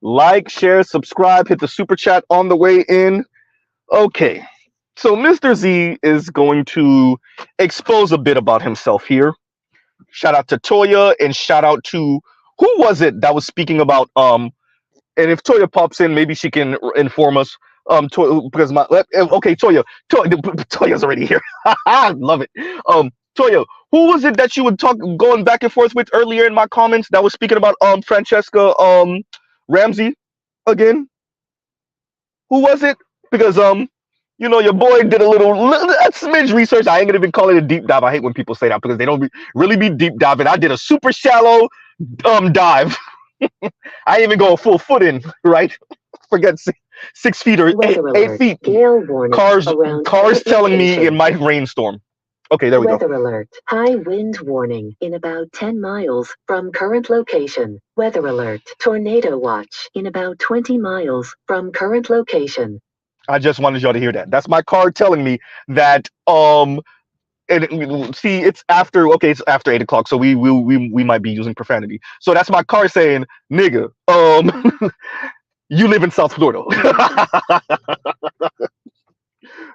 Like, share, subscribe, hit the super chat on the way in. Okay, so Mr. Z is going to expose a bit about himself here. Shout out to Toya and shout out to who was it that was speaking about and if Toya pops in, maybe she can inform us. Because okay, Toya's already here. I love it. Toya, who was it that you would talk going back and forth with earlier in my comments that was speaking about Franchesca Ramsey again? Who was it? Because your boy did a smidge research. I ain't gonna even call it a deep dive. I hate when people say that because they don't really be deep diving. I did a super shallow dive. I didn't even go a full foot in, right? Forget 6 feet or 8 feet. Cars telling me it might rainstorm. Okay, there we go. Weather alert. High wind warning in about 10 miles from current location. Weather alert. Tornado watch in about 20 miles from current location. I just wanted y'all to hear that. That's my card telling me that and see, it's after 8 o'clock, so we might be using profanity. So that's my car saying, nigga, you live in South Florida.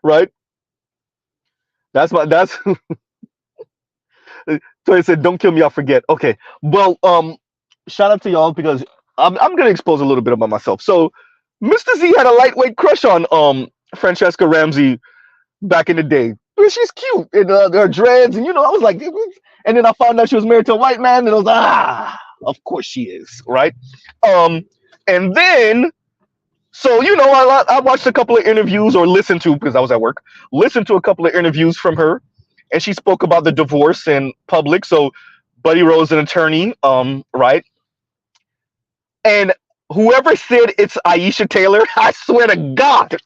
Right? That's so I said, don't kill me, I'll forget. Okay. Well, shout out to y'all because I'm gonna expose a little bit about myself. So Mr. Z had a lightweight crush on Franchesca Ramsey back in the day. She's cute in her dreads, and I was like, and then I found out she was married to a white man, and I was like, of course she is, right? And then, so I watched a couple of interviews or listened to because I was at work, listened to a couple of interviews from her, and she spoke about the divorce in public. So Buddy Rose, an attorney, right? And whoever said it's Aisha Taylor, I swear to God,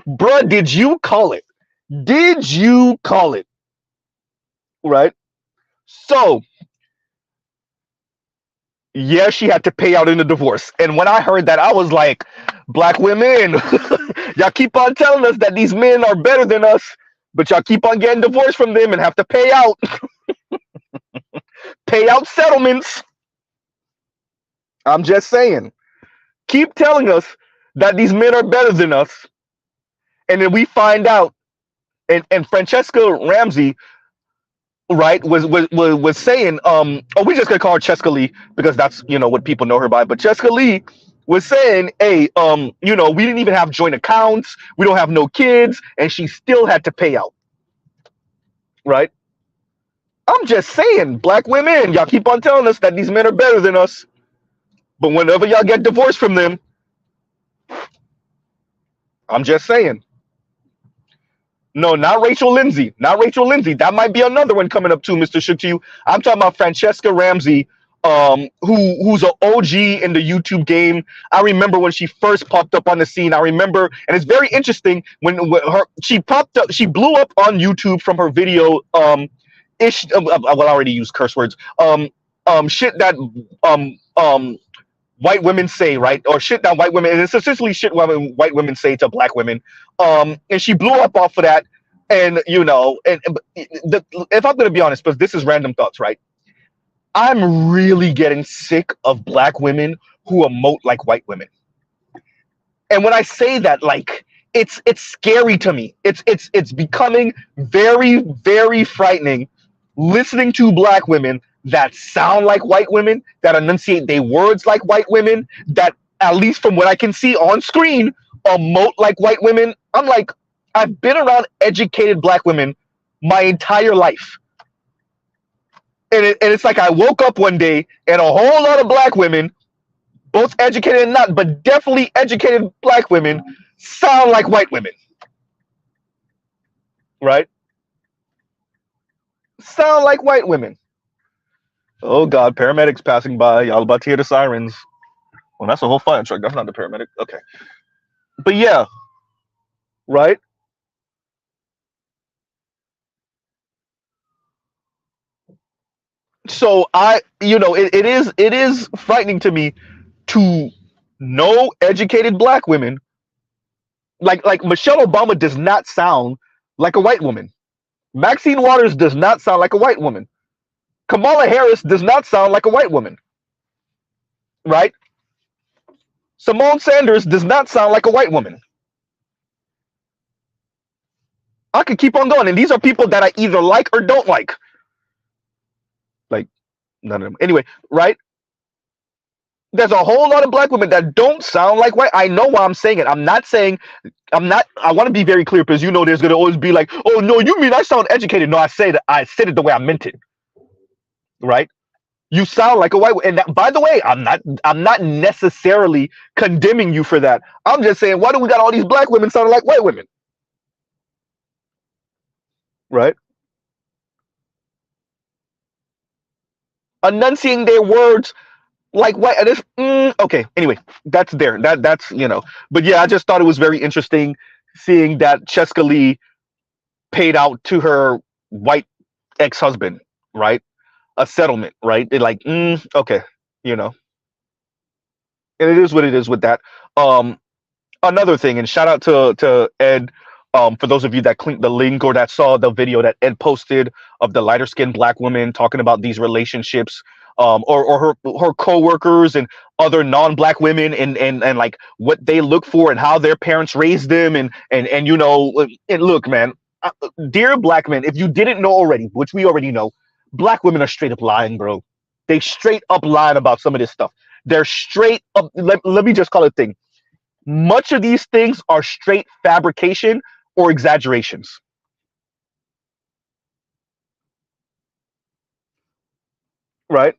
bruh, did you call it? Did you call it? Right? So, yeah, she had to pay out in the divorce. And when I heard that, I was like, black women, y'all keep on telling us that these men are better than us, but y'all keep on getting divorced from them and have to pay out. Pay out settlements. I'm just saying. Keep telling us that these men are better than us. And then we find out. And Franchesca Ramsey, right, was saying, we just gonna call her Cheska Lee because that's what people know her by. But Cheska Lee was saying, hey, we didn't even have joint accounts, we don't have no kids, and she still had to pay out. Right? I'm just saying, black women, y'all keep on telling us that these men are better than us, but whenever y'all get divorced from them, I'm just saying. No, not Rachel Lindsay. Not Rachel Lindsay. That might be another one coming up too, Mr. Shook to you. I'm talking about Franchesca Ramsey, who's an OG in the YouTube game. I remember when she first popped up on the scene. I remember, and it's very interesting when she popped up. She blew up on YouTube from her video. I already used curse words. Shit that white women say, right? Or shit that white women, and it's essentially shit white women say to black women. And she blew up off of that. And, if I'm going to be honest, but this is random thoughts, right? I'm really getting sick of black women who emote like white women. And when I say that, like, it's scary to me. It's becoming very, very frightening listening to black women that sound like white women, that enunciate their words like white women, that, at least from what I can see on screen, emote like white women. I'm like, I've been around educated black women my entire life. And it's like I woke up one day and a whole lot of black women, both educated and not, but definitely educated black women, sound like white women. Right? Sound like white women. Oh God, paramedics passing by. Y'all about to hear the sirens. Well, that's a whole fire truck. That's not the paramedic. Okay. But yeah. Right? So it is frightening to me to know educated black women. Like Michelle Obama does not sound like a white woman. Maxine Waters does not sound like a white woman. Kamala Harris does not sound like a white woman. right? Simone Sanders does not sound like a white woman. I could keep on going, and these are people that I either like or don't like. Like none of them. Anyway, right? There's a whole lot of black women that don't sound like white. I know why I'm saying it. I'm not saying I'm not. I want to be very clear because you know there's gonna always be like, oh no, you mean I sound educated? No, I said it the way I meant it. Right? You sound like a white, and that, by the way, I'm not necessarily condemning you for that. I'm just saying, why do we got all these black women sounding like white women? Right? Enunciating their words like white. And okay. Anyway, that's there. That's But yeah, I just thought it was very interesting seeing that Cheska Lee paid out to her white ex-husband, right? A settlement, right? They're like, okay, you know, and it is what it is with that. Um, Another thing, and shout out to Ed. For those of you that clicked the link or that saw the video that Ed posted of the lighter skinned black woman talking about these relationships, or her coworkers and other non-black women, and like what they look for and how their parents raised them, and and look, man, uh, dear black men, if you didn't know already, which we already know, black women are straight up lying, bro. They straight up lying about some of this stuff. They're straight up. Let me just call it a thing. Much of these things are straight fabrication or exaggerations, right?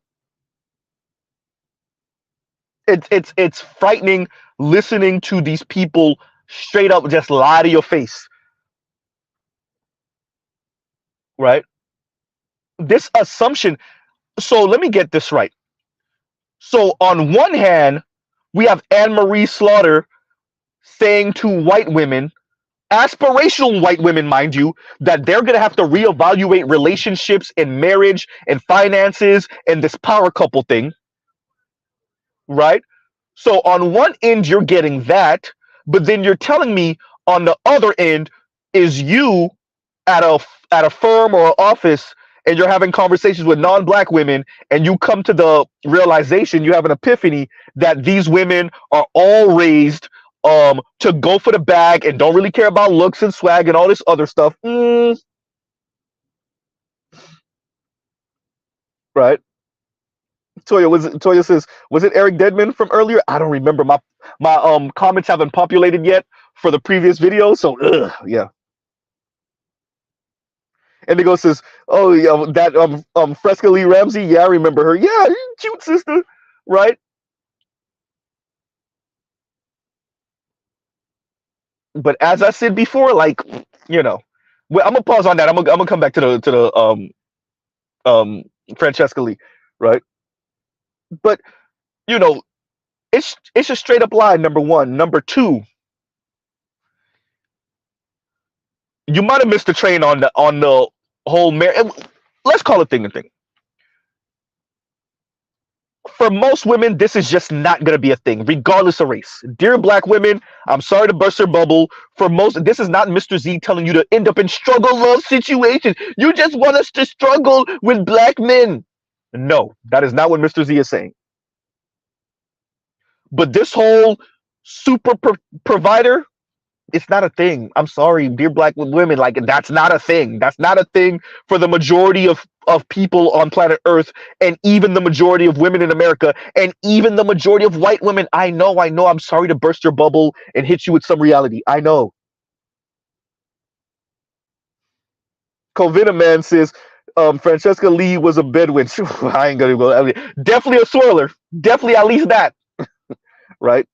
It's frightening listening to these people straight up just lie to your face, right? This assumption. So let me get this right. So on one hand, we have Anne Marie Slaughter saying to white women, aspirational white women, mind you, that they're going to have to reevaluate relationships and marriage and finances and this power couple thing, right? So on one end, you're getting that, but then you're telling me on the other end is you at a firm or office, and you're having conversations with non-black women, and you come to the realization, you have an epiphany that these women are all raised to go for the bag and don't really care about looks and swag and all this other stuff. Right? Toya says, was it Eric Deadman from earlier? I don't remember. My comments haven't populated yet for the previous video, so yeah. And Nico says, "Oh yeah, that Fresca Lee Ramsey. Yeah, I remember her. Yeah, cute sister, right?" But as I said before, like well, I'm gonna pause on that. I'm gonna come back to the um Francesca Lee, right? But you know, it's a straight up lie. Number one, number two, you might have missed the train on the whole marriage. Let's call it thing and thing. For most women, this is just not going to be a thing, regardless of race. Dear black women, I'm sorry to burst your bubble. For most, this is not Mr. Z telling you to end up in struggle love situations. You just want us to struggle with black men. No, that is not what Mr. Z is saying. But this whole super provider, it's not a thing. I'm sorry, dear black women, like that's not a thing. That's not a thing for the majority of people on planet Earth, and even the majority of women in America, and even the majority of white women. I know. I'm sorry to burst your bubble and hit you with some reality. I know. Covina Man says Francesca Lee was a Bedouin. I ain't gonna go. I mean, definitely a swirler. Definitely at least that, right?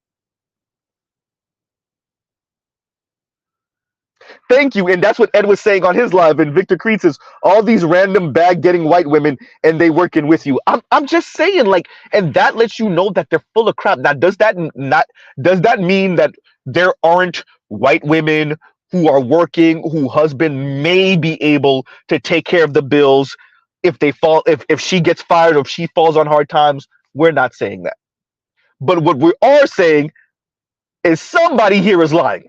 Thank you. And that's what Ed was saying on his live. And Victor Creed says, all these random bag getting white women and they working with you. I'm just saying, like, and that lets you know that they're full of crap. Now, does that mean that there aren't white women who are working, who husband may be able to take care of the bills if she gets fired or if she falls on hard times? We're not saying that. But what we are saying is somebody here is lying.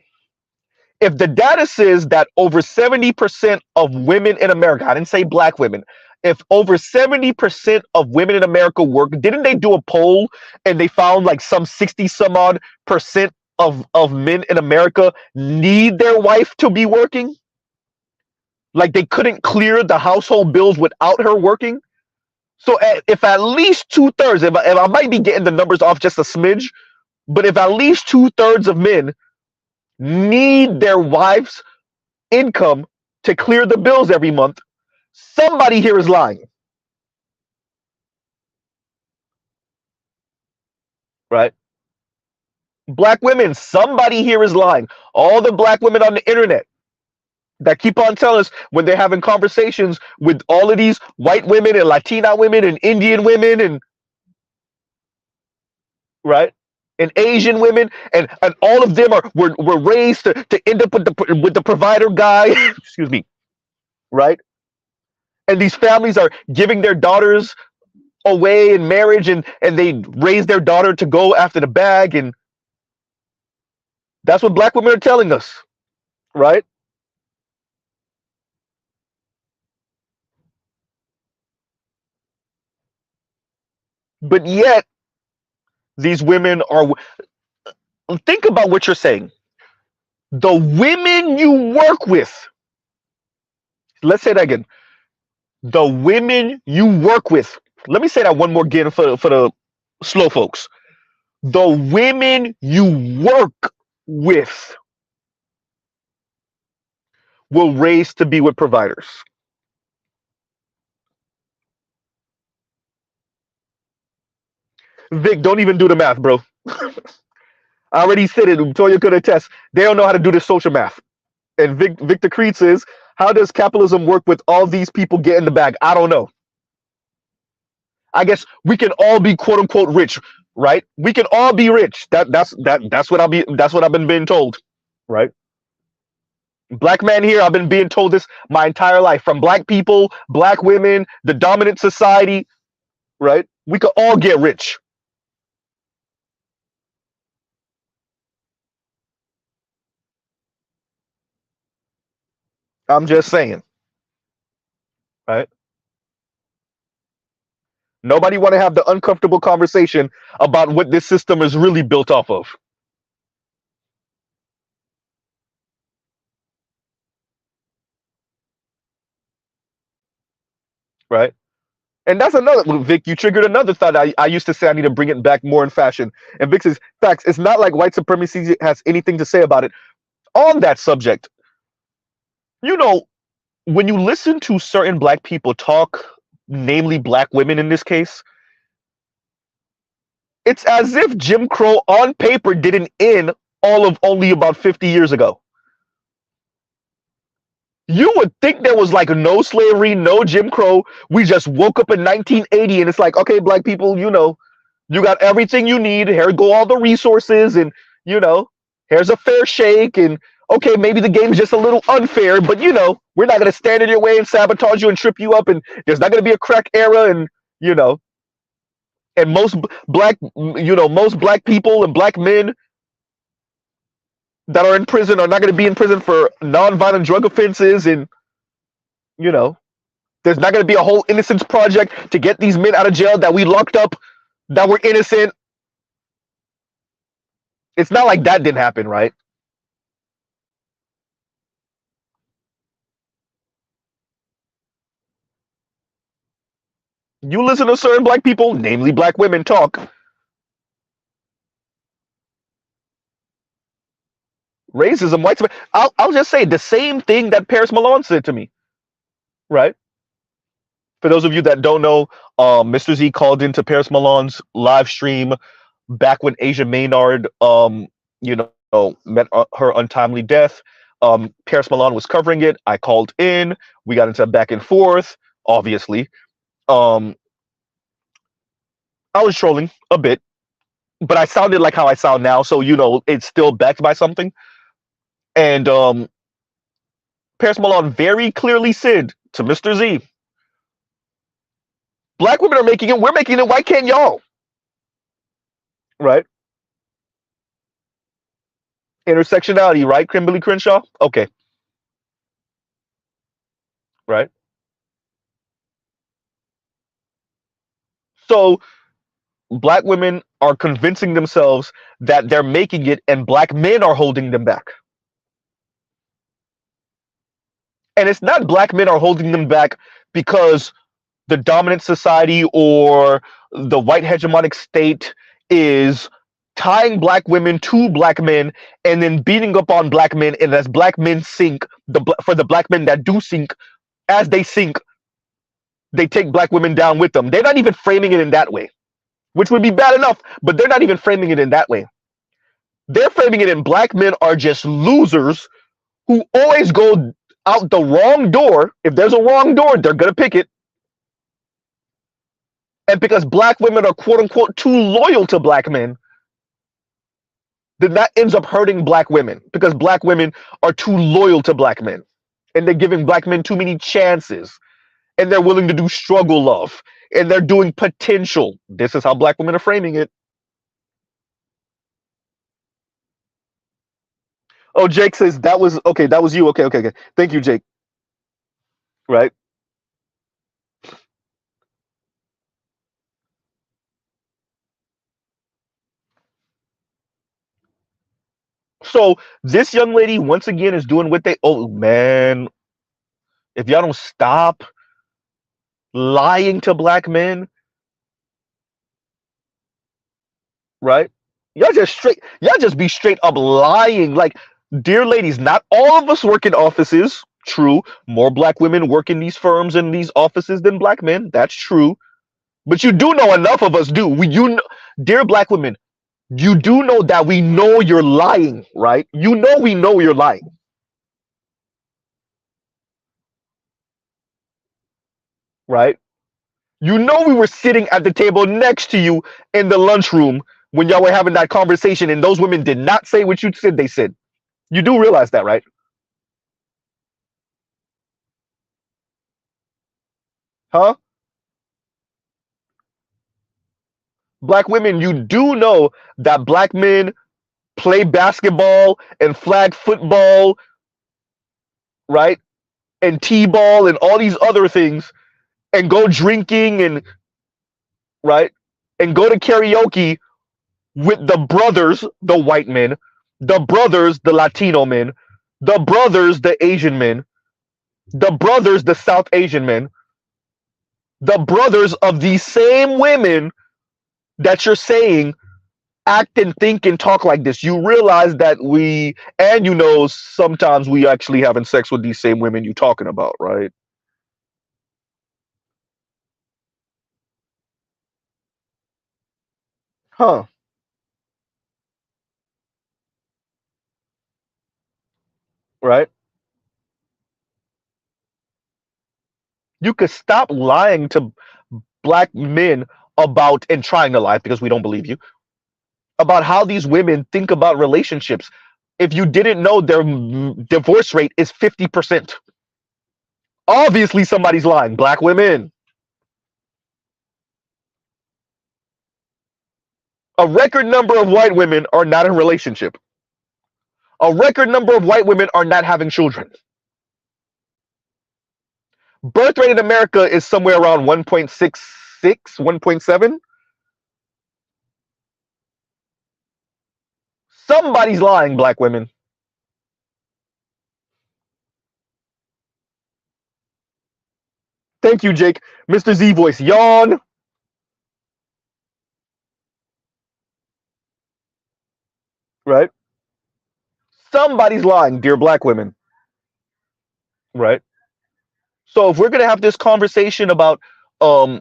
If the data says that over 70% of women in America, I didn't say black women, if over 70% of women in America work, didn't they do a poll and they found like some 60 some odd percent of men in America need their wife to be working? Like they couldn't clear the household bills without her working. So if at least 2/3, if I might be getting the numbers off just a smidge, but if at least 2/3 of men need their wife's income to clear the bills every month, somebody here is lying, right? Black women, somebody here is lying. All the black women on the internet that keep on telling us when they're having conversations with all of these white women and Latina women and Indian women and right and Asian women and all of them were raised to end up with the provider guy. Excuse me, right? And these families are giving their daughters away in marriage and they raise their daughter to go after the bag, and that's what black women are telling us, right? But yet these women are, think about what you're saying. The women you work with, let's say that again. The women you work with, let me say that one more again for the slow folks. The women you work with will raise to be with providers. Vic, don't even do the math, bro. I already said it. Toya could attest. They don't know how to do this social math. And Victor Creed says, how does capitalism work with all these people getting the bag? I don't know. I guess we can all be quote unquote rich, right? We can all be rich. That's what I've been being told, right? Black man here, I've been being told this my entire life from black people, black women, the dominant society, right? We could all get rich. I'm just saying, right? Nobody want to have the uncomfortable conversation about what this system is really built off of, right? And that's another, Vic, you triggered another thought. I used to say I need to bring it back more in fashion. And Vic says, facts, it's not like white supremacy has anything to say about it. On that subject, you know, when you listen to certain black people talk, namely black women in this case, it's as if Jim Crow on paper didn't end all of only about 50 years ago. You would think there was like no slavery, no Jim Crow. We just woke up in 1980 and it's like, okay, black people, you got everything you need. Here go all the resources, and here's a fair shake. And okay, maybe the game's just a little unfair, but we're not gonna stand in your way and sabotage you and trip you up. And there's not gonna be a crack era, and you know, and most black people and black men that are in prison are not gonna be in prison for non-violent drug offenses, and you know, there's not gonna be a whole innocence project to get these men out of jail that we locked up that were innocent. It's not like that didn't happen, right? You listen to certain black people, namely black women, talk racism, white supremacy. I'll just say the same thing that Paris Malone said to me, right? For those of you that don't know, Mr. Z called into Paris Malone's live stream back when Asia Maynard, met her untimely death. Paris Malone was covering it. I called in. We got into back and forth. Obviously, um, I was trolling a bit, but I sounded like how I sound now, so it's still backed by something. And Paris Malone very clearly said to Mr. Z, black women are making it, we're making it, why can't y'all? Right? Intersectionality, right? Kimberly Crenshaw? Okay. Right? So black women are convincing themselves that they're making it and black men are holding them back. And it's not black men are holding them back because the dominant society or the white hegemonic state is tying black women to black men and then beating up on black men, and as black men sink, for the black men that do sink, as they sink, they take black women down with them. They're not even framing it in that way, which would be bad enough, but they're not even framing it in that way. They're framing it in black men are just losers who always go out the wrong door. If there's a wrong door, they're gonna pick it. And because black women are quote unquote too loyal to black men, then that ends up hurting black women because black women are too loyal to black men. And they're giving black men too many chances. And they're willing to do struggle love. And they're doing potential. This is how black women are framing it. Oh, Jake says that was okay. That was you. Okay, okay, okay. Thank you, Jake. Right. So this young lady once again is doing what they. Oh man, if y'all don't stop lying to black men, right? Y'all just be straight up lying. Like, dear ladies, not all of us work in offices. True. More black women work in these firms and these offices than black men. That's true. But you do know enough of us do. Dear black women, you do know that we know you're lying, right? You know we know you're lying. Right? You know we were sitting at the table next to you in the lunchroom when y'all were having that conversation and those women did not say what you said they said. You do realize that, right? Huh? Black women, you do know that black men play basketball and flag football, right? And t-ball and all these other things and go drinking and right? And go to karaoke with the brothers, the white men, the brothers, the Latino men, the brothers, the Asian men, the brothers, the South Asian men, the brothers of these same women that you're saying act and think and talk like this. You realize that and you know, sometimes we actually having sex with these same women you talking about, right? Huh, right? You could stop lying to black men about and trying to lie because we don't believe you about how these women think about relationships. If you didn't know, their divorce rate is 50%. Obviously, somebody's lying. Black women. A record number of white women are not in a relationship. A record number of white women are not having children. Birth rate in America is somewhere around 1.66, 1.7. Somebody's lying, black women. Thank you, Jake. Mr. Z voice, yawn. Right? Somebody's lying, dear black women. Right? So if we're gonna have this conversation about um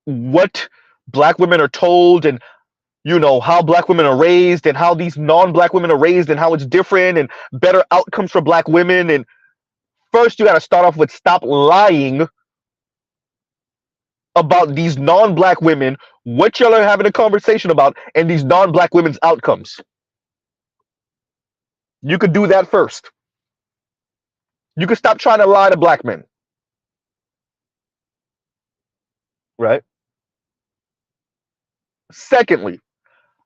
what black women are told and you know how black women are raised and how these non-black women are raised and how it's different and better outcomes for black women, and first you got to start off with stop lying about these non-black women, what y'all are having a conversation about, and these non-black women's outcomes. You could do that first. You could stop trying to lie to black men, right? Secondly,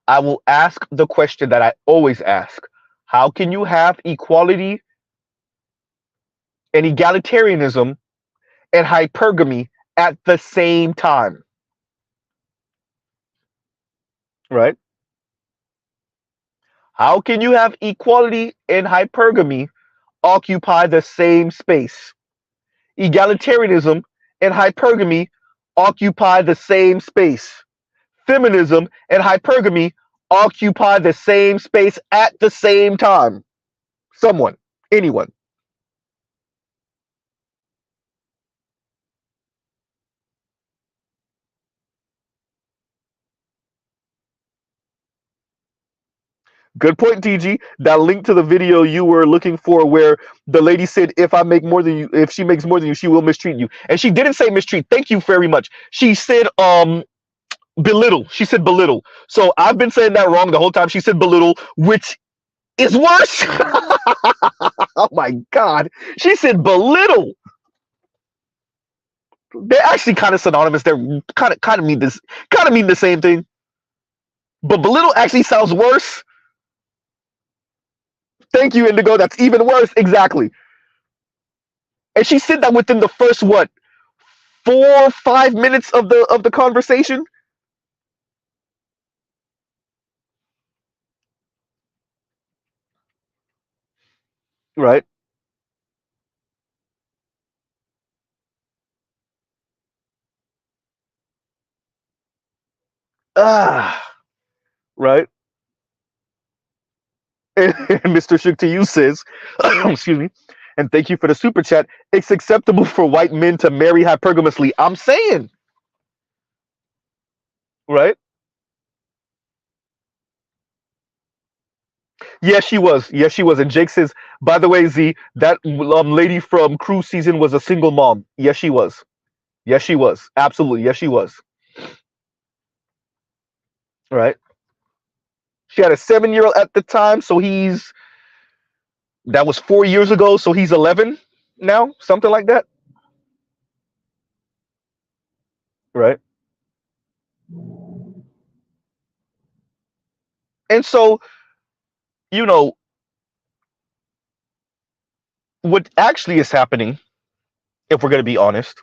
I will ask the question that I always ask: how can you have equality and egalitarianism and hypergamy at the same time? right? How can you have equality and hypergamy occupy the same space? Egalitarianism and hypergamy occupy the same space. Feminism and hypergamy occupy the same space at the same time. Someone, anyone. Good point, TG. That link to the video you were looking for, where the lady said, "If I make more than you, if she makes more than you, she will mistreat you." And she didn't say mistreat. Thank you very much. She said, belittle. She said belittle. So I've been saying that wrong the whole time. She said belittle, which is worse. Oh my god. She said belittle. They're actually kind of synonymous. They're kind of mean the same thing. But belittle actually sounds worse. Thank you, Indigo. That's even worse. Exactly. And she said that within the first what, 4 or 5 minutes of the conversation, right? Ah, right. And Mr. Shook to you says, excuse me, and thank you for the super chat. It's acceptable for white men to marry hypergamously. I'm saying, right? Yes, she was. Yes, she was. And Jake says, by the way, Z, that lady from Cruise Season was a single mom. Yes, she was. Yes, she was. Absolutely. Yes, she was. Right. She had a 7-year-old at the time, so that was 4 years ago, so he's 11 now, something like that. Right. And so, you know, what actually is happening, if we're going to be honest,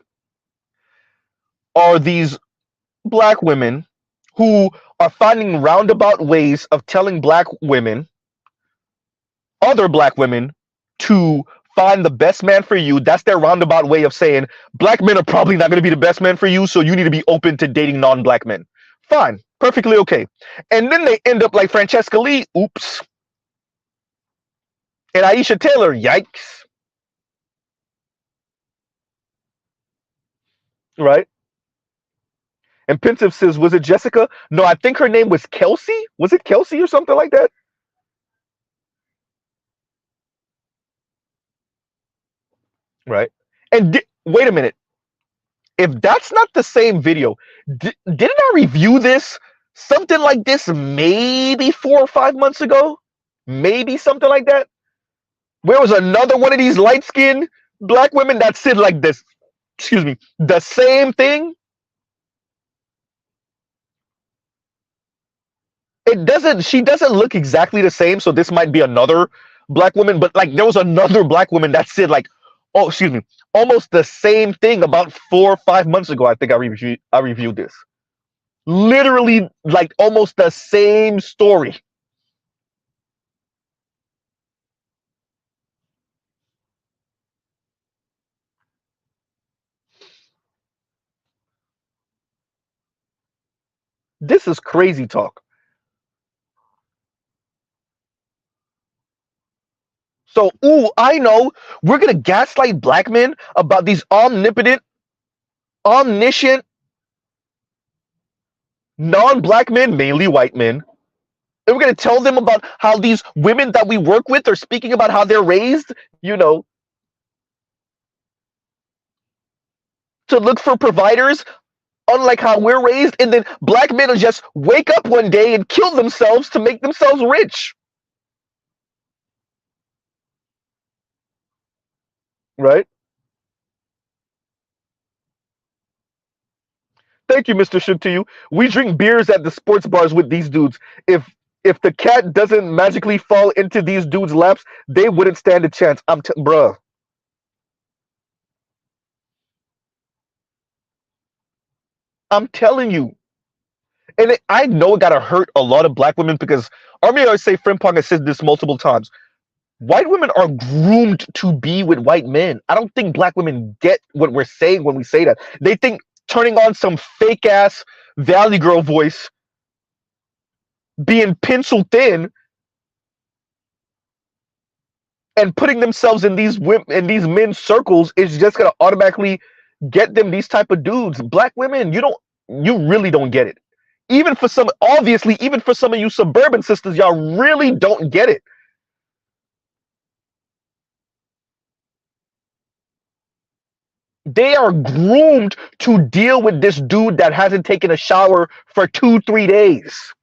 are these black women who are finding roundabout ways of telling black women, other black women, to find the best man for you. That's their roundabout way of saying black men are probably not going to be the best man for you, so you need to be open to dating non-black men. Fine, perfectly okay. And then they end up like Francesca Lee, oops, and Aisha Taylor, yikes, right? And Pensive says, was it Jessica? No, I think her name was Kelsey. Was it Kelsey or something like that? Right. And wait a minute. If that's not the same video, didn't I review this, something like this, maybe 4 or 5 months ago? Maybe something like that. Where was another one of these light skinned black women that said like this, excuse me, the same thing? It doesn't, she doesn't look exactly the same, so this might be another black woman, but like there was another black woman that said like, oh, excuse me, almost the same thing about 4 or 5 months ago. I think I reviewed this. Literally like almost the same story. This is crazy talk. So, ooh, I know we're gonna gaslight black men about these omnipotent, omniscient, non-black men, mainly white men. And we're gonna tell them about how these women that we work with are speaking about how they're raised, to look for providers, unlike how we're raised, and then black men will just wake up one day and kill themselves to make themselves rich. Right? Thank you, Mr. Shook to you. We drink beers at the sports bars with these dudes. If the cat doesn't magically fall into these dudes' laps, they wouldn't stand a chance. Bruh. I'm telling you. And I know it gotta hurt a lot of black women because Army always say Frimpong has said this multiple times. White women are groomed to be with white men. I don't think black women get what we're saying when we say that. They think turning on some fake ass Valley Girl voice, being pencil thin, and putting themselves in these men's circles is just gonna automatically get them these type of dudes. Black women, you really don't get it. Even for some, obviously, even for some of you suburban sisters, y'all really don't get it. They are groomed to deal with this dude that hasn't taken a shower for 2, 3 days,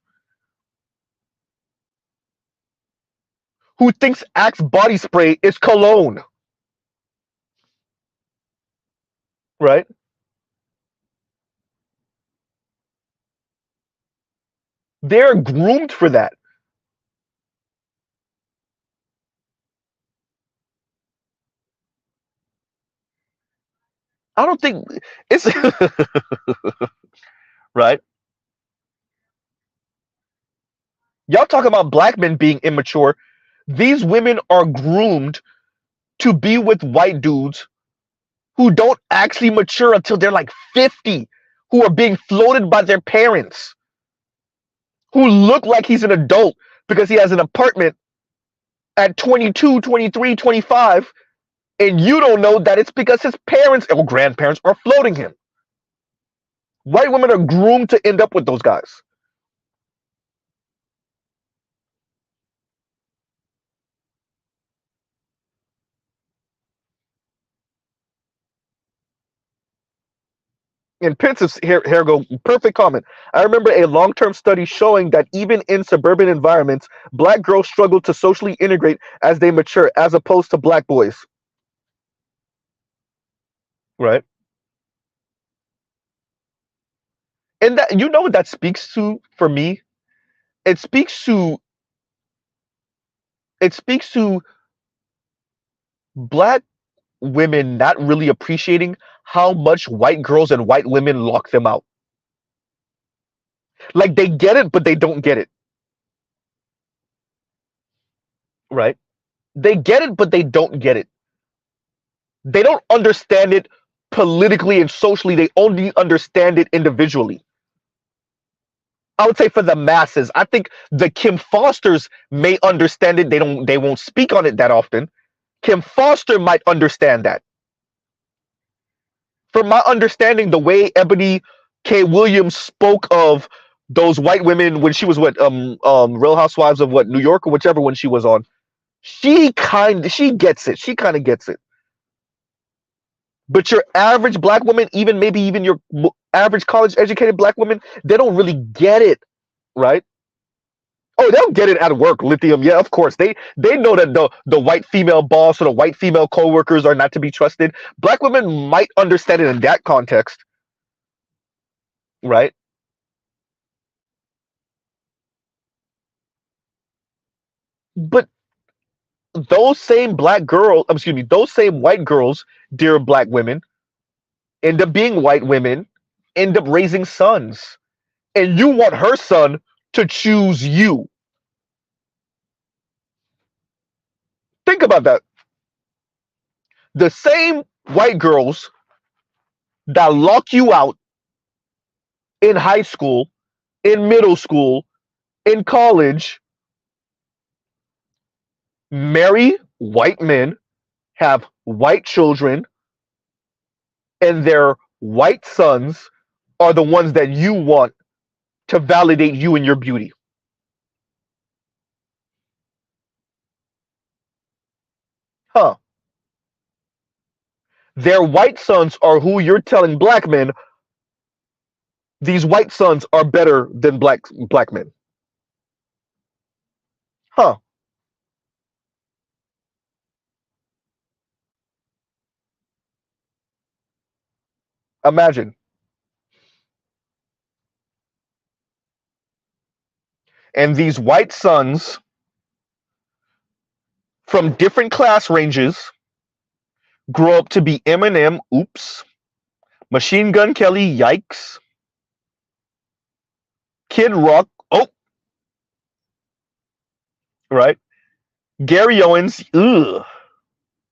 who thinks Axe body spray is cologne, right? They're groomed for that. I don't think it's right. Y'all talking about black men being immature. These women are groomed to be with white dudes who don't actually mature until they're like 50, who are being floated by their parents, who look like he's an adult because he has an apartment at 22, 23, 25, and you don't know that it's because his parents or grandparents are floating him. White women are groomed to end up with those guys. And Pensive here go perfect comment. I remember a long-term study showing that even in suburban environments, black girls struggle to socially integrate as they mature, as opposed to black boys. Right. And that, you know what that speaks to for me? It speaks to it speaks to black women not really appreciating how much white girls and white women lock them out. Like they get it, but they don't get it. Right? They get it, but they don't get it. They don't understand it politically and socially. They only understand it individually. I would say for the masses. I think the Kim Fosters may understand it. They won't speak on it that often. Kim Foster might understand that. From my understanding, the way Ebony K. Williams spoke of those white women when she was Real Housewives of what, New York or whichever one she was on, she gets it. She kind of gets it. But your average black woman, even maybe even your average college educated black woman, they don't really get it, right? Oh, they'll get it at work, Lithium. Yeah, of course. They know that the white female boss or the white female coworkers are not to be trusted. Black women might understand it in that context, right? But those same those same white girls, dear black women, end up being white women, end up raising sons. And you want her son to choose you. Think about that. The same white girls that lock you out in high school, in middle school, in college, marry white men, have white children, and their white sons are the ones that you want to validate you and your beauty. Huh. Their white sons are who you're telling black men these white sons are better than black men. Huh. Imagine. And these white sons from different class ranges grow up to be Eminem, oops, Machine Gun Kelly, yikes, Kid Rock. Oh, right. Gary Owens. Ugh.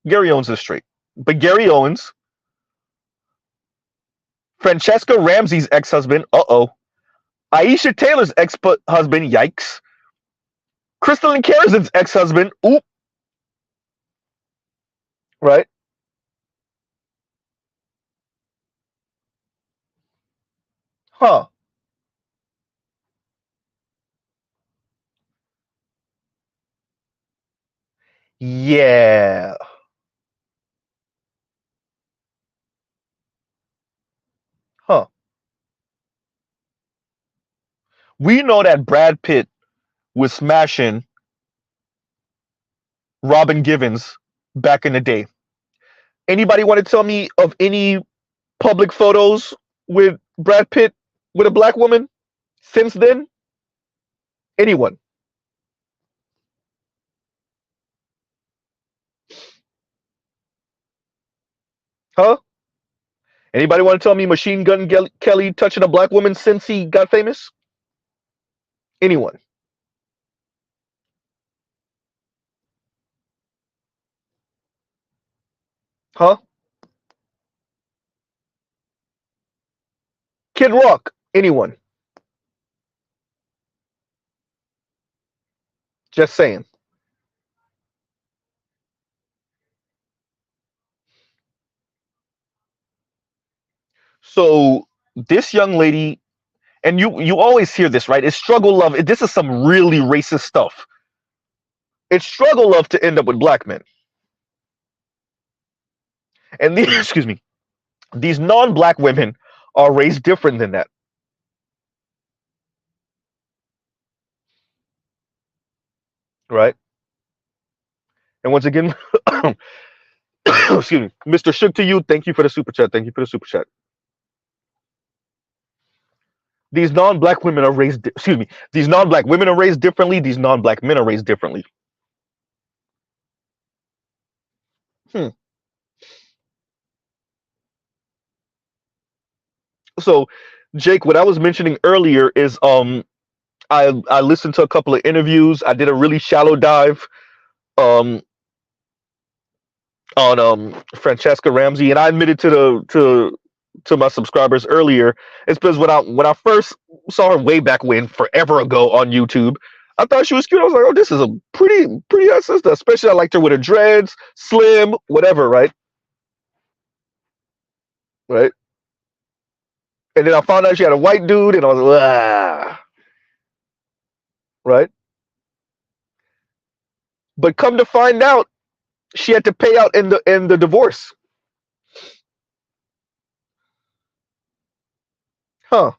Gary Owens is straight. But Gary Owens, Franchesca Ramsey's ex-husband. Uh-oh. Aisha Taylor's ex-husband. Yikes. Crystalline Carrison's ex-husband. Oop. Right. Huh. Yeah. Huh. We know that Brad Pitt was smashing Robin Givens back in the day. Anybody want to tell me of any public photos with Brad Pitt with a black woman since then? Anyone? Huh? Anybody want to tell me Machine Gun Kelly touching a black woman since he got famous? Anyone? Huh? Kid Rock? Anyone? Just saying. So this young lady, and you always hear this, right? It's struggle love. This is some really racist stuff. It's struggle love to end up with black men. And these, excuse me, these non-black women are raised different than that, right? And once again, excuse me, Mr. Shook to you. Thank you for the super chat. Thank you for the super chat. These non-black women are raised. Excuse me. These non-black women are raised differently. These non-black men are raised differently. Hmm. So, Jake, what I was mentioning earlier is I listened to a couple of interviews. I did a really shallow dive um on Franchesca Ramsey, and I admitted to my subscribers earlier. It's because when I first saw her way back when, forever ago on YouTube, I thought she was cute. I was like, oh, this is a pretty hot sister. Especially I liked her with her dreads, slim, whatever, right? Right. And then I found out she had a white dude, and I was like, ah, right. But come to find out, she had to pay out in the divorce. Huh.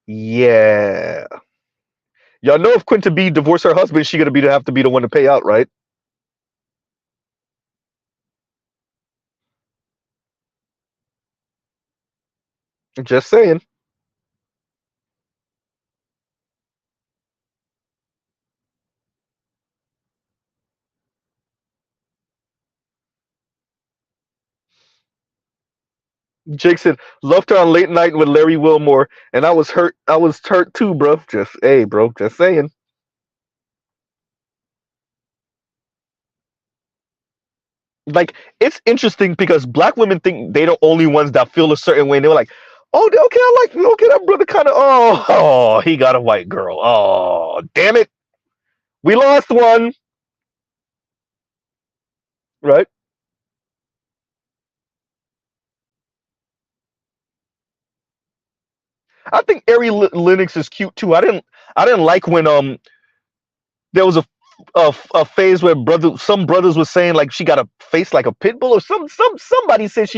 Yeah. Y'all know if Quinta B divorced her husband, she gonna have to be the one to pay out, right? Just saying. Jake said, loved her on late night with Larry Wilmore, and I was hurt. I was hurt too, bro. Just hey, bro. Just saying. Like it's interesting because black women think they the only ones that feel a certain way. And they were like, oh, okay, I like okay, that brother kind of oh, he got a white girl. Oh, damn it, we lost one, right? I think Ari Lennox is cute too. I didn't like when there was a phase where some brothers were saying like she got a face like a pit bull or somebody said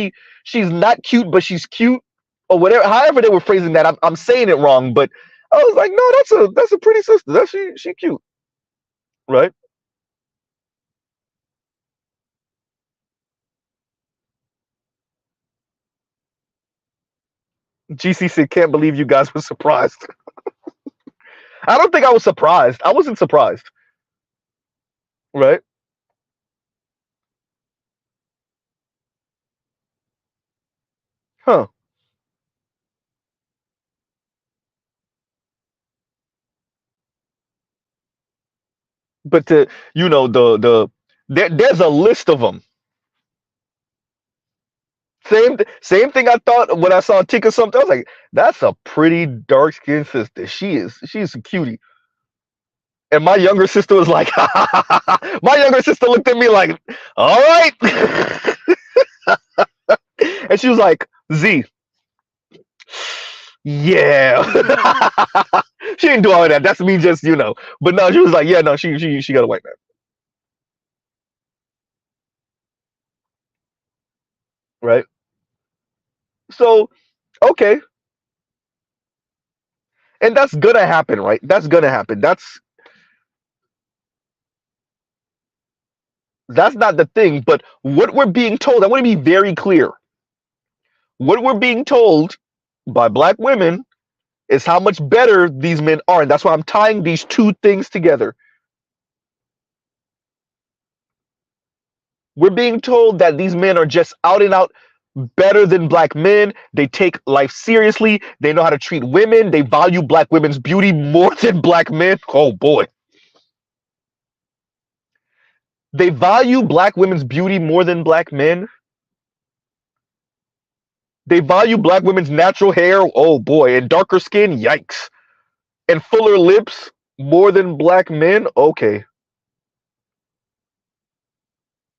she's not cute but she's cute or whatever. However they were phrasing that, I'm saying it wrong, but I was like, no, that's a pretty sister. That's she cute, right? GC said, can't believe you guys were surprised. I don't think I was surprised. I wasn't surprised, right? Huh? but there's a list of them. Same thing I thought when I saw Tika something. I was like, that's a pretty dark skinned sister. She's a cutie. And my younger sister was like, my younger sister looked at me like, all right. And she was like, Z, yeah. She didn't do all of that. That's me just, But no, she was like, yeah, no, she got a white man. Right? So, okay. And that's gonna happen, right? That's gonna happen. That's not the thing, but what we're being told, I want to be very clear. What we're being told by black women is how much better these men are. And that's why I'm tying these two things together. We're being told that these men are just out and out better than black men. They take life seriously. They know how to treat women. They value black women's beauty more than black men. Oh boy. They value black women's beauty more than black men. They value black women's natural hair. Oh boy. And darker skin. Yikes. And fuller lips more than black men. Okay.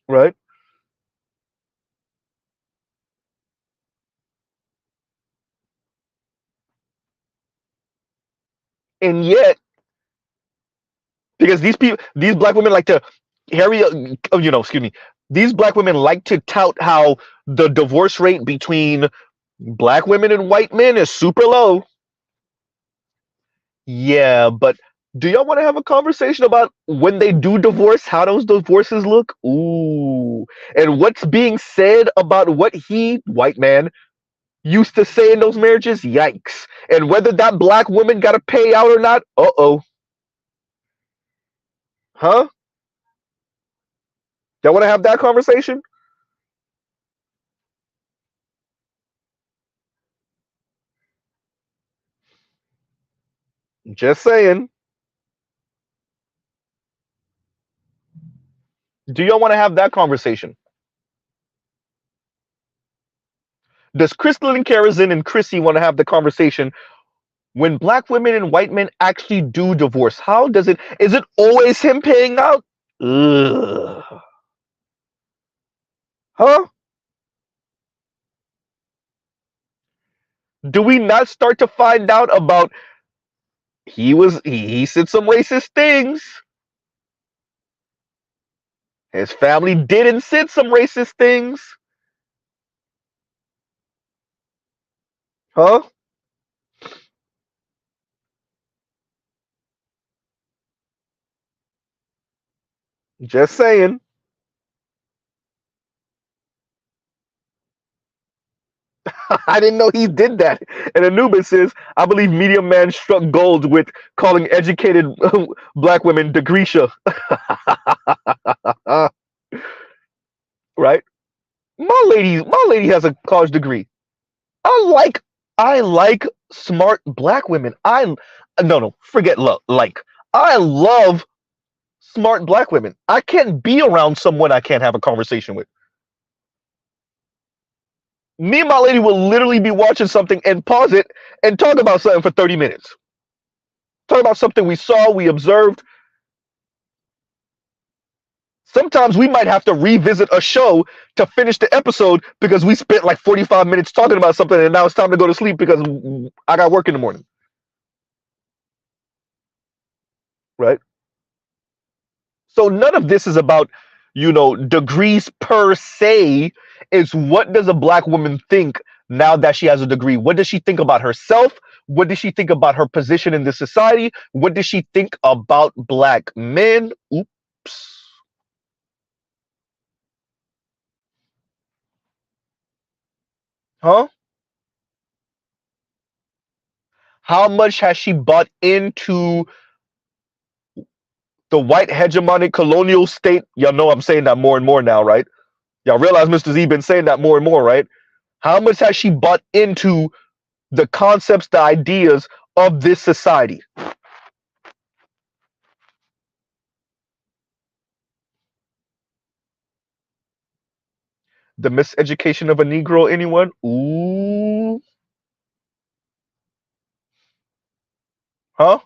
Right? And yet, because these black women like to excuse me, these black women like to tout how the divorce rate between black women and white men is super low. Yeah, but do y'all want to have a conversation about when they do divorce, how those divorces look? Ooh. And what's being said about what white man, used to say in those marriages? Yikes. And whether that black woman got to pay out or not? Uh-oh. Huh? Y'all want to have that conversation? Just saying. Do y'all want to have that conversation? Does Crystal and Karazin and Chrissy want to have the conversation when black women and white men actually do divorce? How does it? Is it always him paying out? Ugh. Huh? Do we not start to find out about he said some racist things? His family did and said some racist things. Huh? Just saying. I didn't know he did that. And Anubis says, I believe Medium Man struck gold with calling educated black women degreesha. Right? My lady has a college degree. I like smart black women. No, forget like. I love smart black women. I can't be around someone I can't have a conversation with. Me and my lady will literally be watching something and pause it and talk about something for 30 minutes. Talk about something we saw, we observed. Sometimes we might have to revisit a show to finish the episode because we spent like 45 minutes talking about something and now it's time to go to sleep because I got work in the morning. Right? So none of this is about, degrees per se. It's what does a black woman think now that she has a degree? What does she think about herself? What does she think about her position in the society? What does she think about black men? Oops. Huh? How much has she bought into the white hegemonic colonial state? Y'all know I'm saying that more and more now, right? Y'all realize Mr. Z been saying that more and more, right? How much has she bought into the concepts, the ideas of this society? The miseducation of a Negro, anyone? Ooh. Huh?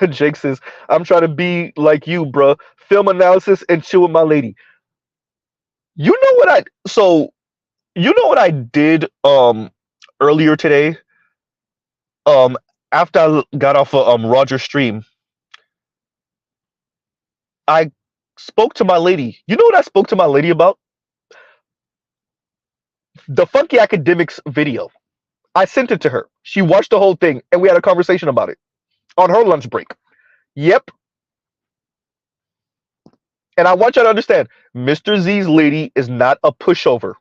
Jake says, I'm trying to be like you, bruh. Film analysis and chill with my lady. You know what I did earlier today? Um After I got off of Roger stream, I spoke to my lady. You know what I spoke to my lady about? The Funky Academics video. I sent it to her. She watched the whole thing and we had a conversation about it on her lunch break. Yep. And I want you to understand, Mr. Z's lady is not a pushover.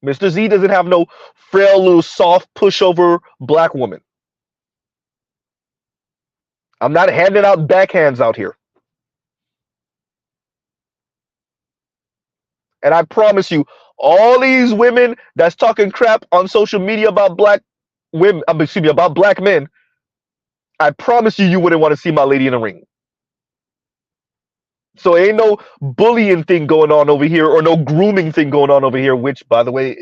Mr. Z doesn't have no frail little soft pushover black woman. I'm not handing out backhands out here. And I promise you, all these women that's talking crap on social media about black women, excuse me, about black men, I promise you, you wouldn't want to see my lady in the ring. So ain't no bullying thing going on over here or no grooming thing going on over here, which, by the way,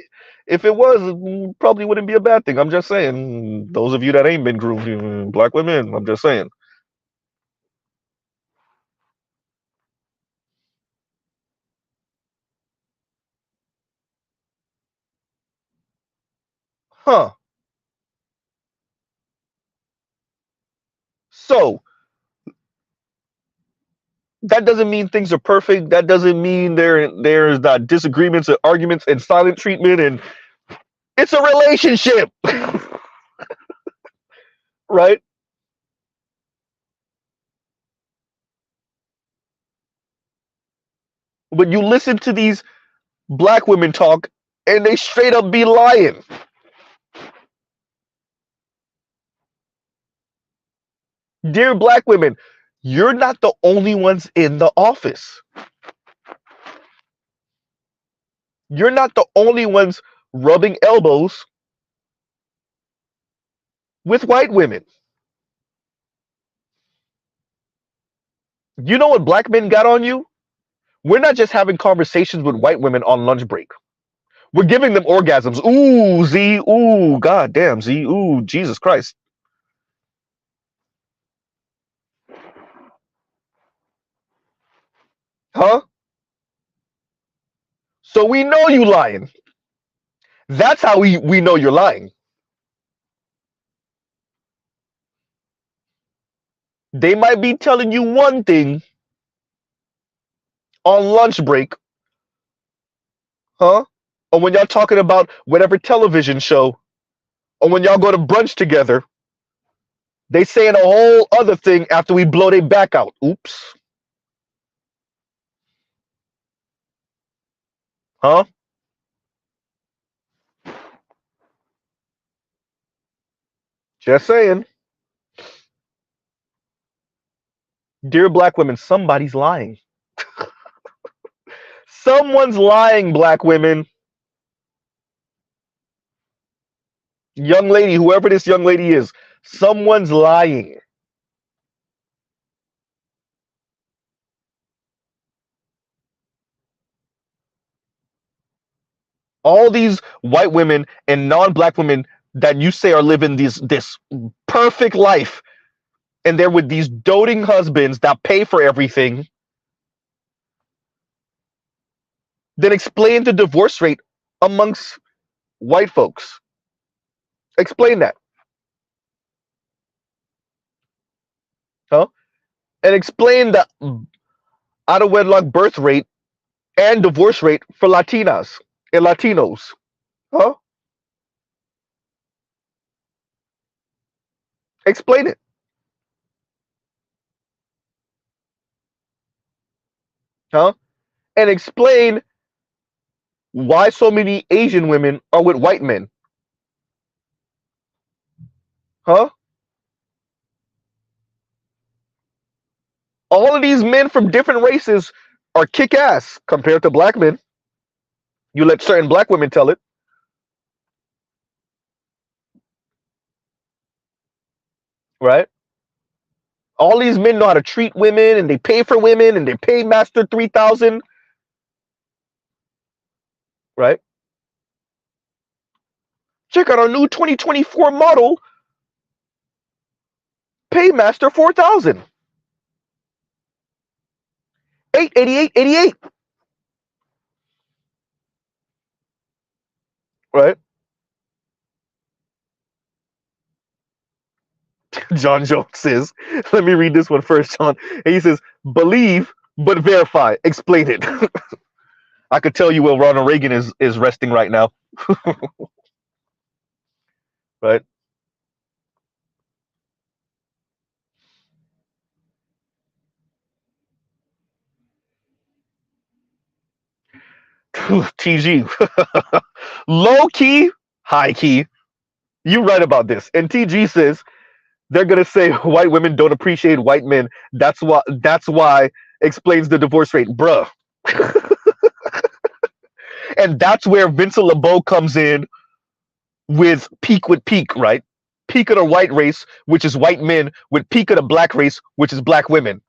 if it was, it probably wouldn't be a bad thing. I'm just saying, those of you that ain't been groomed, black women, I'm just saying. Huh. So that doesn't mean things are perfect. That doesn't mean there's not disagreements and arguments and silent treatment, and it's a relationship. Right? But you listen to these black women talk and they straight up be lying. Dear black women, you're not the only ones in the office. You're not the only ones rubbing elbows with white women. You know what black men got on you? We're not just having conversations with white women on lunch break. We're giving them orgasms. Ooh, Z. Ooh, God damn, Z. Ooh, Jesus Christ. Huh? So we know you lying. That's how we know you're lying. They might be telling you one thing on lunch break, huh? Or when y'all talking about whatever television show, or when y'all go to brunch together, they saying a whole other thing after we blow their back out. Oops. Huh? Just saying. Dear black women, somebody's lying. Someone's lying, black women. Young lady, whoever this young lady is, someone's lying. All these white women and non-black women that you say are living this perfect life, and they're with these doting husbands that pay for everything, then explain the divorce rate amongst white folks. Explain that. Huh? And explain the out of wedlock birth rate and divorce rate for Latinas and Latinos. Huh? Explain it. Huh? And explain why so many Asian women are with white men. Huh? All of these men from different races are kick ass compared to black men. You let certain black women tell it, right? All these men know how to treat women, and they pay for women, and they pay master 3,000, right? Check out our new 2024 model, Paymaster 4,000, 88888, right? John Jones says, let me read this one first, John. And he says, believe but verify. Explain it. I could tell you where Ronald Reagan is resting right now, right? TG, low key, high key. You right about this. And TG says they're gonna say white women don't appreciate white men. That's why. That's why explains the divorce rate, bruh. And that's where Vincent LeBeau comes in with peak, right? Peak of the white race, which is white men, with peak of the black race, which is black women,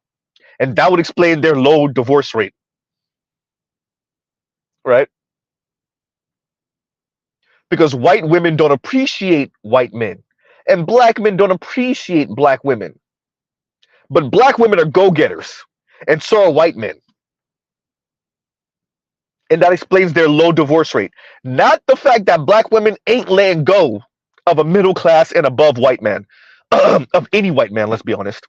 and that would explain their low divorce rate, right? Because white women don't appreciate white men, and black men don't appreciate black women. But black women are go-getters, and so are white men. And that explains their low divorce rate. Not the fact that black women ain't letting go of a middle class and above white man, of any white man, let's be honest.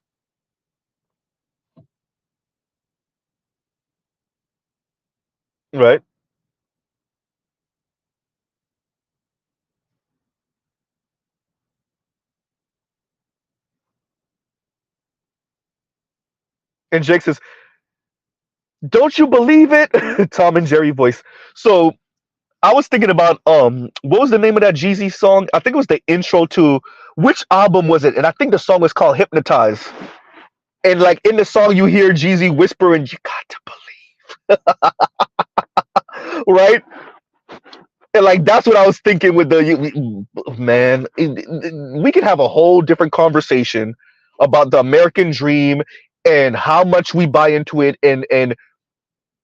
Right? And Jake says, don't you believe it? Tom and Jerry voice. So I was thinking about what was the name of that Jeezy song? I think it was the intro to which album was it? And I think the song was called Hypnotize. And like in the song you hear Jeezy whispering, you got to believe. Right? And like that's what I was thinking with the man. We could have a whole different conversation about the American dream and how much we buy into it, and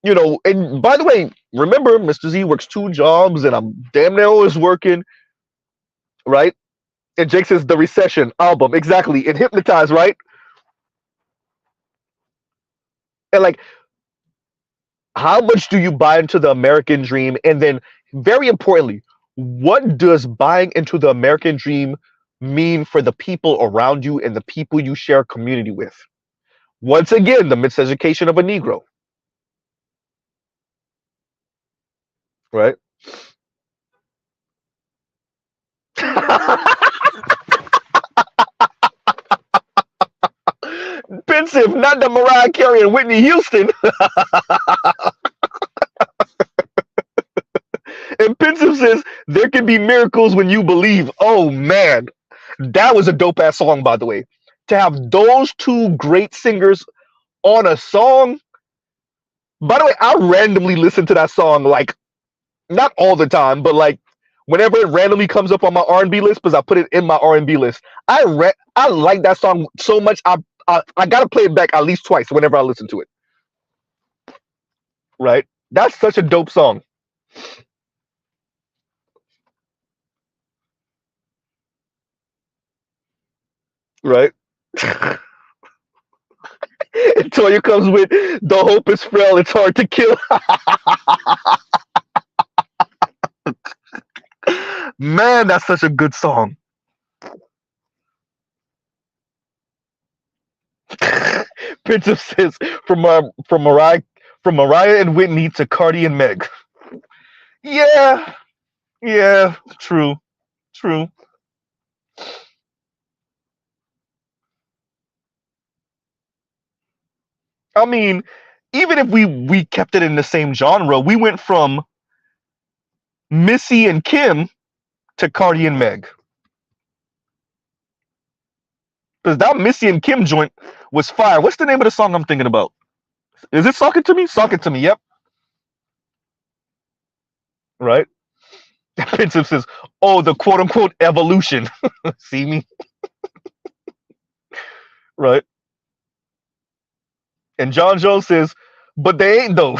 you know. And by the way, remember, Mr. Z works 2 jobs, and I'm damn near always working, right? And Jake says the Recession album exactly, and Hypnotize, right? And like, how much do you buy into the American dream? And then, very importantly, what does buying into the American dream mean for the people around you and the people you share community with? Once again, the miseducation of a Negro, right? Pensive, not the Mariah Carey and Whitney Houston. And Pensive says, there can be miracles when you believe. Oh, man. That was a dope ass song, by the way. To have those two great singers on a song. By the way, I randomly listen to that song, like, not all the time, but like whenever it randomly comes up on my R&B list, because I put it in my R&B list. I like that song so much. I gotta play it back at least twice whenever I listen to it. Right? That's such a dope song. Right? And Toya comes with the hope is frail, it's hard to kill. Man, that's such a good song. Princess says from Mariah and Whitney to Cardi and Meg. Yeah, yeah, true, true. I mean, even if we kept it in the same genre, we went from Missy and Kim to Cardi and Meg. Because that Missy and Kim joint was fire. What's the name of the song I'm thinking about? Is it Sock It To Me? Sock It To Me, yep. Right? Vincent says, oh, the quote unquote evolution. See me? Right? And John Jones says, but they ain't though.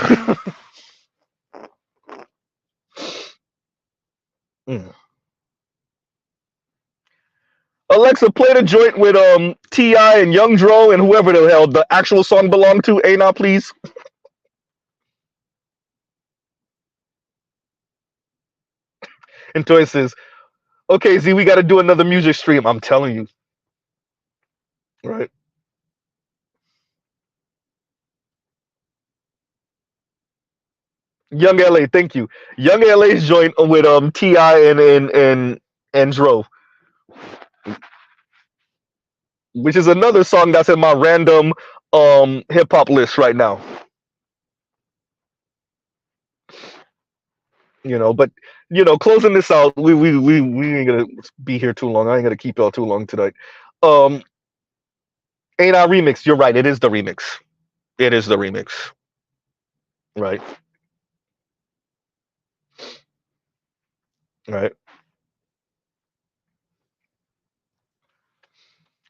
Mm. Alexa, play the joint with T.I. and Young Dro and whoever the hell the actual song belonged to. Ain't I, please? And Toy says, okay, Z, we got to do another music stream. I'm telling you. Right? Young LA, thank you. Young LA's joint with T.I. and Dro, which is another song that's in my random hip hop list right now. But closing this out, we ain't gonna be here too long. I ain't gonna keep y'all too long tonight. Ain't I remix? You're right. It is the remix. It is the remix. Right. Right.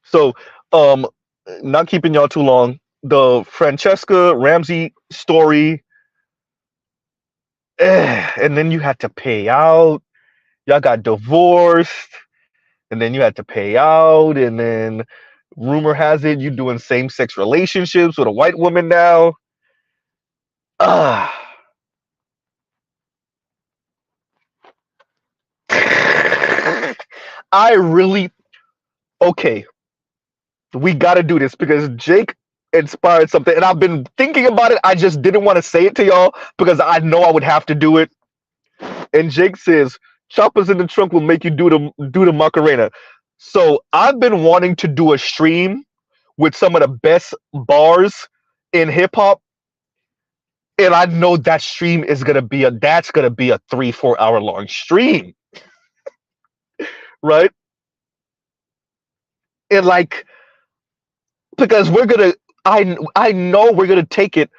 So, not keeping y'all too long. The Franchesca Ramsey story, and then you had to pay out. Y'all got divorced, and then you had to pay out, and then rumor has it you doing same-sex relationships with a white woman now. Ah. I really okay. We got to do this because Jake inspired something, and I've been thinking about it. I just didn't want to say it to y'all because I know I would have to do it. And Jake says, "Choppers in the trunk will make you do the Macarena." So I've been wanting to do a stream with some of the best bars in hip hop, and I know that stream is gonna be a 3-4 hour long stream, right? And like because I know we're gonna take it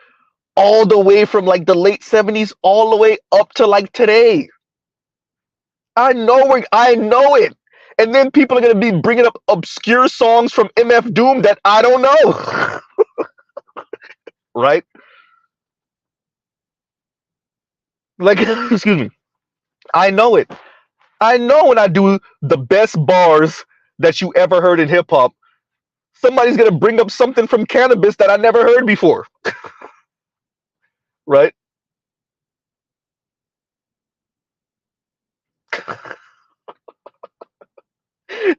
all the way from like the late 70s all the way up to like today. I know it. And then people are gonna be bringing up obscure songs from MF Doom that I don't know. Right? Like, excuse me. I know it. I know when I do the best bars that you ever heard in hip hop, somebody's gonna bring up something from Cannabis that I never heard before. Right?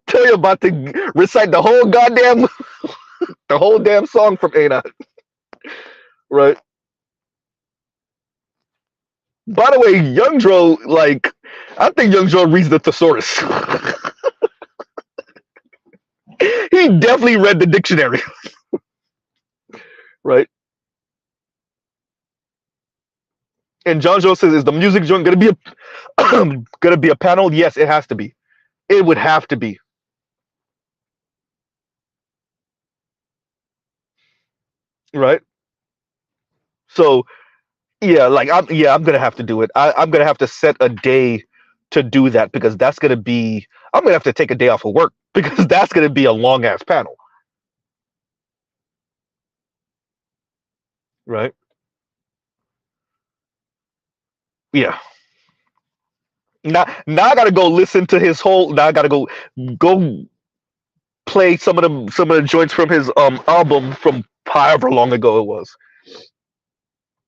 Tell you about to recite the whole damn song from Ain't I. Right? By the way, Young Dro, like, I think Young Dro reads the thesaurus. He definitely read the dictionary. Right? And John Joe says, is the music joint gonna be a panel? Yes, it has to be. It would have to be. Right? So yeah, like I'm gonna have to do it. I'm gonna have to set a day to do that because I'm gonna have to take a day off of work because that's gonna be a long ass panel. Right? Yeah. Now I gotta go listen to his whole. Now I gotta go play some of the joints from his album from however long ago it was.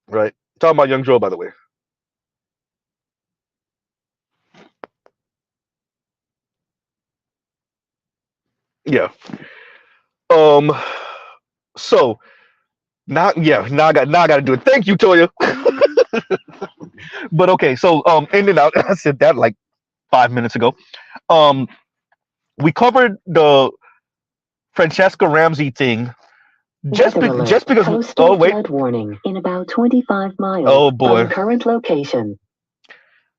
Right. Talking about Young Joe, by the way. Yeah. Um. So now I got to do it. Thank you, Toya. But okay. So in and out. I said that like 5 minutes ago. Um. We covered the Franchesca Ramsey thing just because. Coastal Oh wait. flood warning in about 25 miles Oh boy. from current location.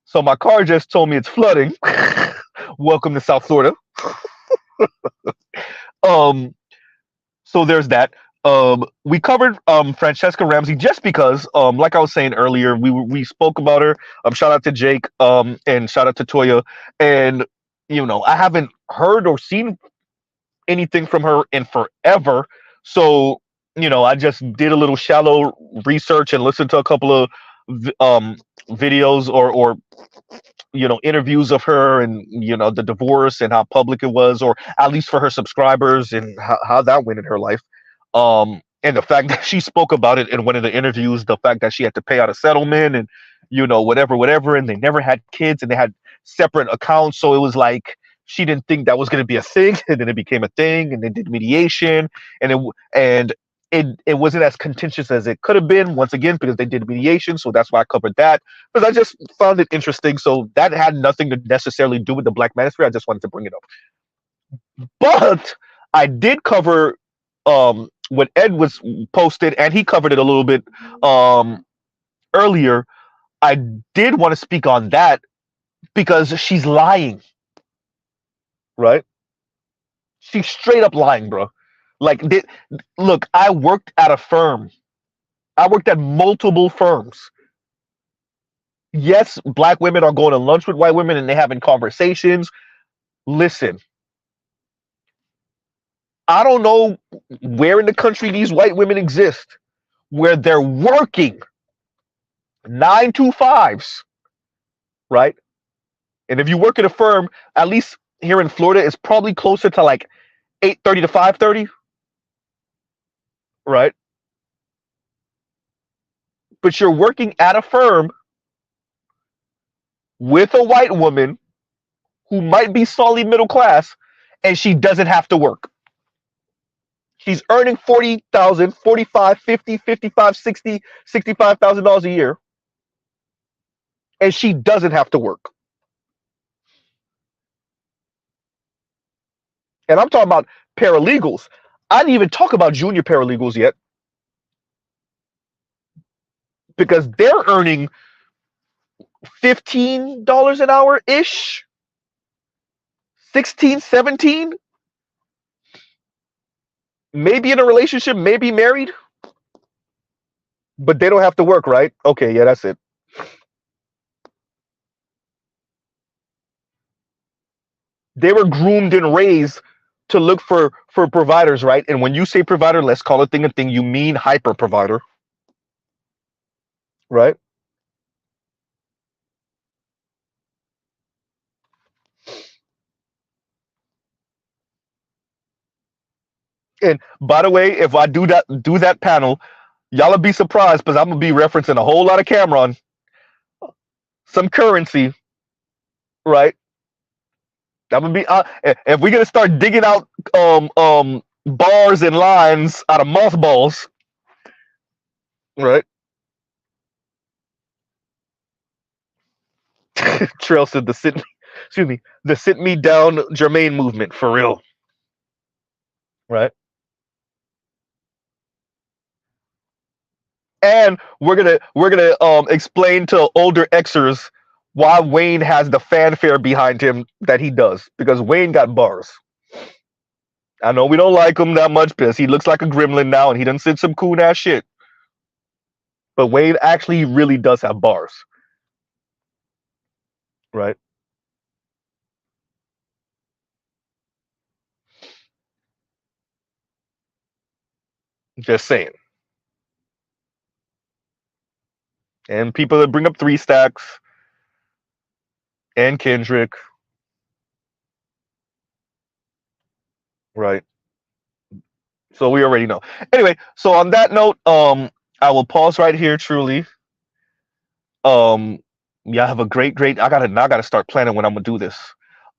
So my car just told me it's flooding. Welcome to South Florida. So there's that. We covered Franchesca Ramsey just because, like I was saying earlier, we spoke about her. Shout out to Jake, and shout out to Toya, and I haven't heard or seen anything from her in forever. So, I just did a little shallow research and listened to a couple of videos or interviews of her, and the divorce and how public it was, or at least for her subscribers, and how that went in her life. And the fact that she spoke about it in one of the interviews, the fact that she had to pay out a settlement, and whatever, and they never had kids, and they had separate accounts, so it was like she didn't think that was going to be a thing, and then it became a thing, and they did mediation, and it wasn't as contentious as it could have been, once again, because they did mediation. So that's why I covered that, because I just found it interesting. So that had nothing to necessarily do with the Black Manosphere. I just wanted to bring it up. But I did cover what Ed was posted, and he covered it a little bit earlier. I did want to speak on that because she's lying, right? She's straight up lying, bro. Like, look, I worked at a firm. I worked at multiple firms. Yes, black women are going to lunch with white women and they're having conversations. Listen, I don't know where in the country these white women exist where they're working 9 to 5s, right? And if you work at a firm, at least here in Florida, it's probably closer to like 8:30 to 5:30, right? But you're working at a firm with a white woman who might be solid middle class, and she doesn't have to work. She's earning 40,000, 45, 50, 55, 60, $65,000 a year, and she doesn't have to work. And I'm talking about paralegals. I didn't even talk about junior paralegals yet, because they're earning $15 an hour ish, 16, 17, maybe in a relationship, maybe married, but they don't have to work, right? Okay, yeah, that's it. They were groomed and raised to look for providers, right? And when you say provider, let's call a thing, you mean hyper provider, right? And by the way, if I do that panel, y'all will be surprised, because I'm gonna be referencing a whole lot of Cameron, some currency, right? I'm gonna be if we're gonna start digging out bars and lines out of mothballs, right? Trail said the sit me down Jermaine movement for real, right? And we're gonna explain to older Xers why Wayne has the fanfare behind him that he does, because Wayne got bars. I know we don't like him that much because he looks like a gremlin now and he done said some cool ass shit. But Wayne actually really does have bars, right? Just saying. And people that bring up Three Stacks and Kendrick, right? So we already know. Anyway, so on that note, I will pause right here. Truly, y'all have a great. I gotta start planning when I'm gonna do this.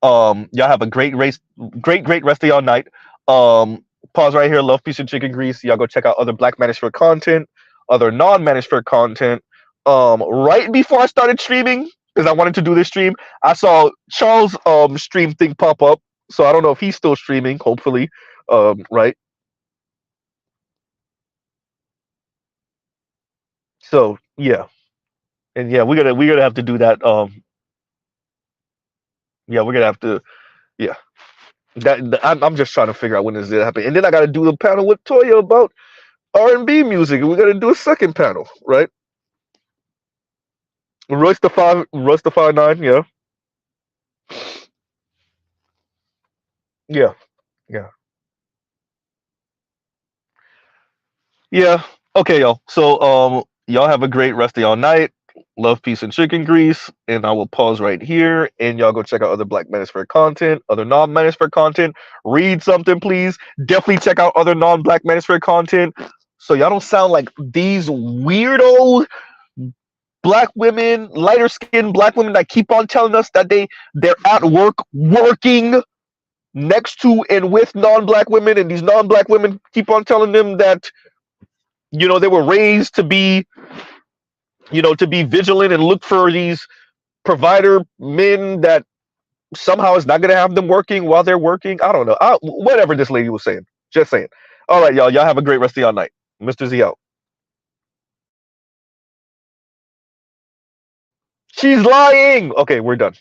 Y'all have a great rest of y'all night. Pause right here. Love, peace, and chicken grease. Y'all go check out other Black Manosphere content, other non-Manosphere content. Right before I started streaming, because I wanted to do this stream, I saw Charles' stream thing pop up. So I don't know if he's still streaming. Hopefully, right. So yeah, and yeah, we're gonna have to do that. Yeah, we're gonna have to. Yeah, I'm just trying to figure out when this is gonna happen, and then I got to do the panel with Toya about R&B music, and we're gonna do a second panel, right? Royce the 5'9", yeah, yeah, yeah, yeah. Okay, y'all. So, y'all have a great rest of y'all night. Love, peace, and chicken grease. And I will pause right here, and y'all go check out other Black Manosphere content, other non-Manosphere content. Read something, please. Definitely check out other non-Black Manosphere content, so y'all don't sound like these weirdo black women, lighter skinned black women that keep on telling us that they're at work working next to and with non-black women, and these non-black women keep on telling them that they were raised to be to be vigilant and look for these provider men that somehow is not going to have them working while they're working. I don't know. Whatever this lady was saying. Just saying. All right, y'all have a great rest of y'all night. Mr. Z out. She's lying. Okay, we're done.